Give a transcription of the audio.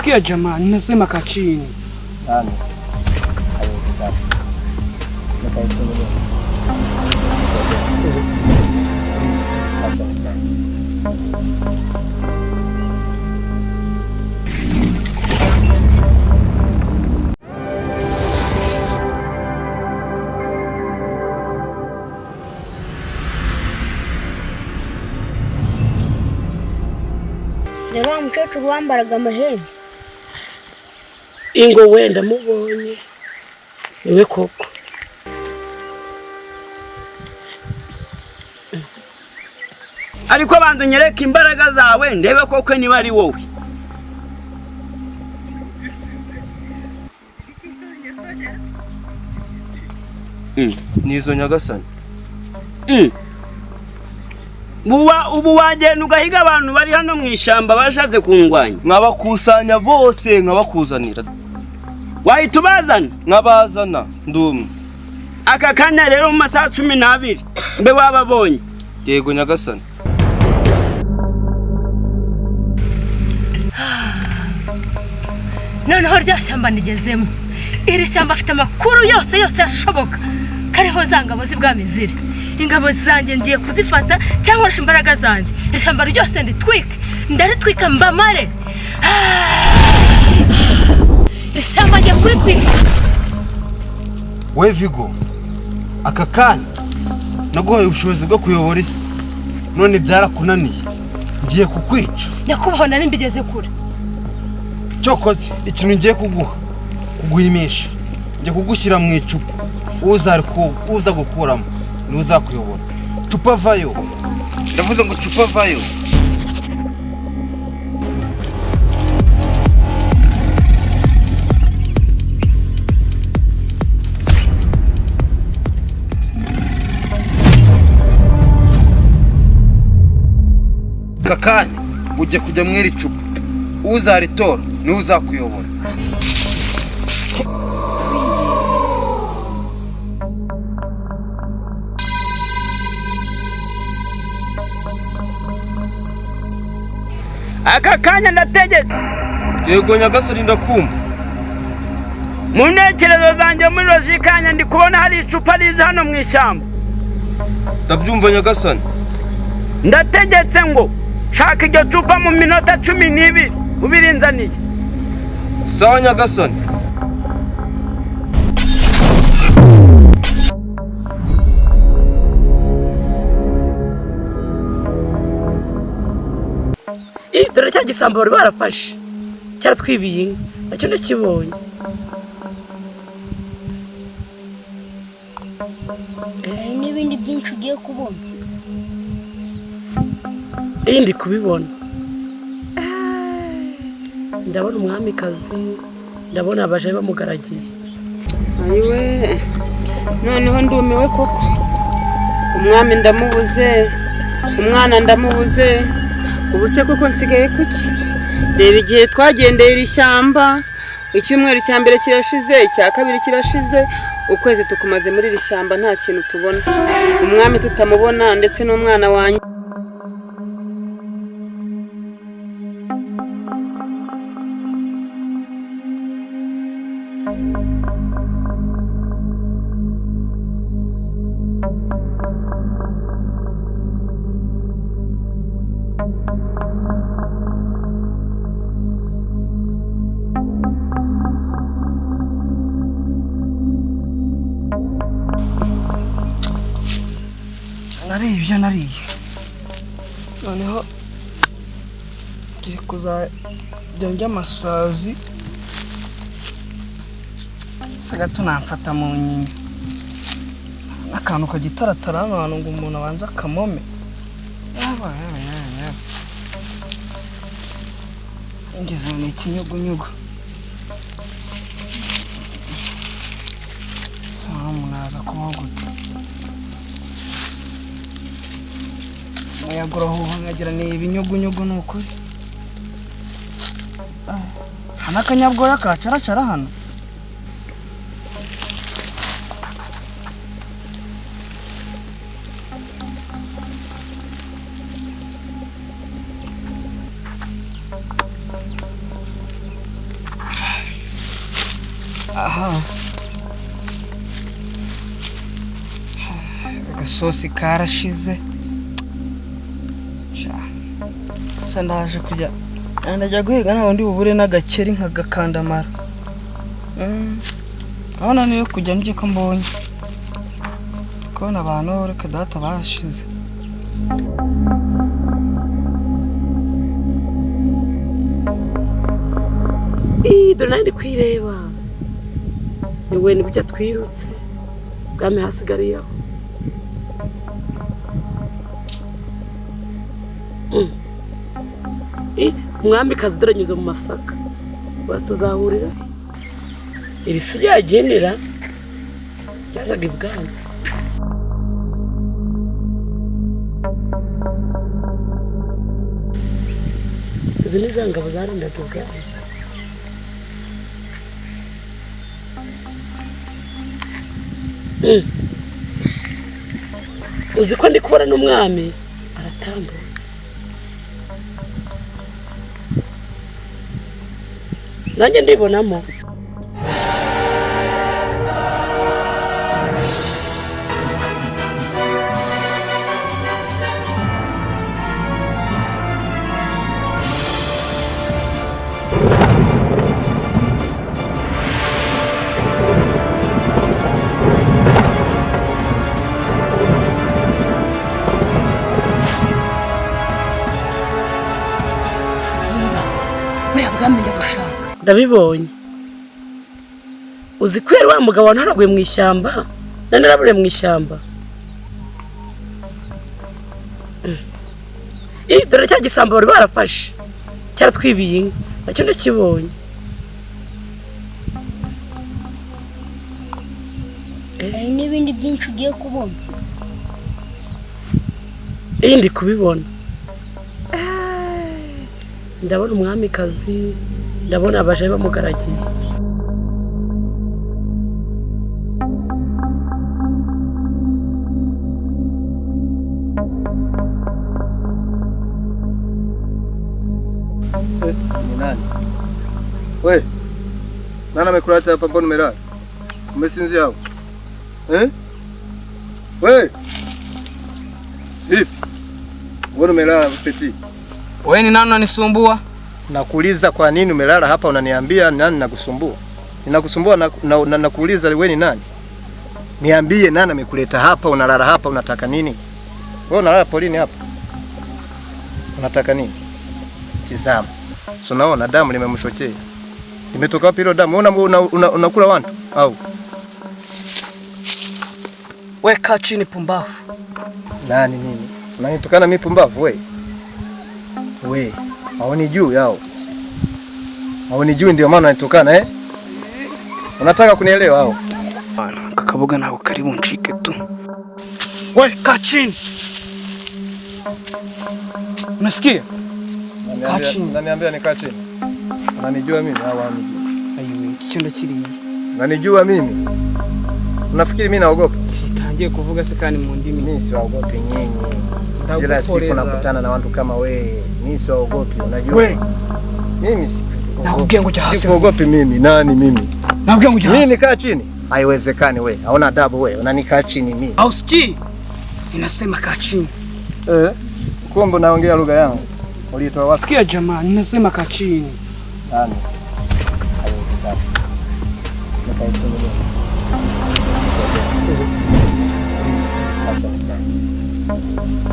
Sikia jamani, nasema kachini. Nani? Rero mukecuru wambaraga amahembe. Ingo wenda mubonye. Niwe koko. Ariko bandu nyereka imbaraga zawe ndebe koko niba ari wowe. Nizo nyagasani. Ubu wagenda ugahiga abantu bari hano mu ishyamba bashatse kungwanya. Nkabakusanya bose nkabakuzanira. Wahita ubazana? Nkabazana ndumwe. Aka kanya rero mu masaha 12 mbe wababonye. Yego nyagasani. Noneho rya shyamba nigezemo. Iri shyamba afite amakuru yose yashoboka. Kariho zangabo z'ibwami ziri. Ingabo zanjye ngiye kuzifata cyangwa imbaraga zanjye. Ishyamba ryose nditwike. Ndaritwika mbamare. Ishyamba njye kuritwika. We Vigo, aka kanya naguhaye ubushobozi bwo kuyobora isi. None byarakunaniye. Ngiye kukwica. Nyakubaho nari mbigeze kure. Cyokoze ikintu ngiye kuguhimisha. Ngiye kugushyira mu icupa. Uza gukuramo n'uzakuyobora. Cupa vayo. Ndavuze ngo cupa vayo. Kakanya ujye kujya mwiri cupa. Uzaritora n'uzakuyobora. Aka kanya ndategetse. Yego nyagasani ndakumva. Mu ntekerezo zanjye muri logikanya ndi kubona hari icupa riza hano mu ishyamba. Ndabyumva nyagasani. Ndategetse ngo shaka iryo cupa mu minota 12 ubirinzaniye. Sawa nyagasani. Dore cya gisambo bari barafashe. Cyaratwibiye nacyo ndakibonye. N'ibindi byinshi ugiye kubona. Ndi kubibona. Ndabona umwamikazi, ndabona abaje bamugaragiye. Ayiwe. Noneho ndumiwe koko. Umwami ndamubuze, umwana ndamubuze. Ubuse koko nsigaye kuki? Reba igihe twagendeye iri shyamba, icyumweru cya mbere kirashize, icya kabiri kirashize, ukwezi tukumaze muri iri shyamba nta kintu tubona. Umwami tutamubona ndetse n'umwana wanjye. Ibyo nariye. Noneho ngiye kuzajya njya amasazi. Sigato namfata mu nyinya. Akantu kagitaratara hano ngo umuntu abanza akamome. Ngeze mu ikinyugunyugu. Sawa munaza kubaho gute. Yaguraho nkagira ni ibinyugunyugu nuko. Hana kanyabwoya kacaracara hano. Aha. Agasosi karashize. Sha. Sandaje kujya. Ndajya guhiga nta wundi bubure n'agakeri nkagakandamara. Abana niyo kujya nje ko mbonye. Kona abantu reka data bashize. Dore nandi kwireba. Niwe ni bujya twirutse. Bwame hasigariyeho. Umwami kazi dore nyuze mu Masaka. Basi tuzahurira. Iri si ryagenera. Yazaga ibwami. Izi ni za ngabo zarindaga ubwami. Uzi ko ndi kubona n'umwami aratambutse. Nanjye ndibonamo. Ndabibonye. Uzi kwera wa mugabo wantaraguye mu ishyamba? Nane narabure mu ishyamba. Dore cya gisambo bari barafashe. Cyaratwibiye inka. Nacyo ndakibonye. Hari n'ibindi byinshi ugiye kubona. Ndi kubibona. Ndabona umwamikazi, ndabona abaje bamugaragiye. Ni nani? We, nani amekuleta hapa mbona umelala? Umesinzia hapo? We! Vipi? Mbona umelala Peti? Wewe ni nani unanisumbua? Nakuuliza kwa nini umelala hapa unaniambia nani nakusumbua? Ninakusumbua na nakuuliza wewe ni nani? Niambie nani amekuleta hapa, unalala hapa unataka nini? Wewe unalala polini hapa. Unataka nini? Tizama. So naona damu limemshochea. Imetoka wapi hilo damu? Unakula watu au? Wewe kaa chini pumbavu. Nani mimi? Unanitukana mimi pumbavu wewe? We, haoni juu yao. Haoni juu ndio maana anitukana Unataka kunielewa hao? Bana, kakaboga nako karibu nchike tu. We, kaa chini. Unasikia? Unaniambia nikaa chini. Unanijua mimi au unanijua? Ayiwe, kichonda kiri. Unanijua mimi? Unafikiri mimi naogopa? Sitangiye kuvuga sekani mu ndimi. Mimi siogopi nyinyi. Kila siku nakutana na watu kama wewe. Mimi siogopi, unajua. We. Mimi nakugengo cha hasi. Sikuogopi mimi, nani mimi? Nakugengo cha hasi. Mimi nikaa chini? Haiwezekani wewe. Hauna adabu wewe. Unanikaa chini mimi. Au sikii? Ninasema kaa chini. Kumbe naongea lugha yangu. Ulitoa wapi? Sikia jamaa, ninasema kaa chini. Nani? Haiwezekani. Nikaa chini wewe. Acha nikaa.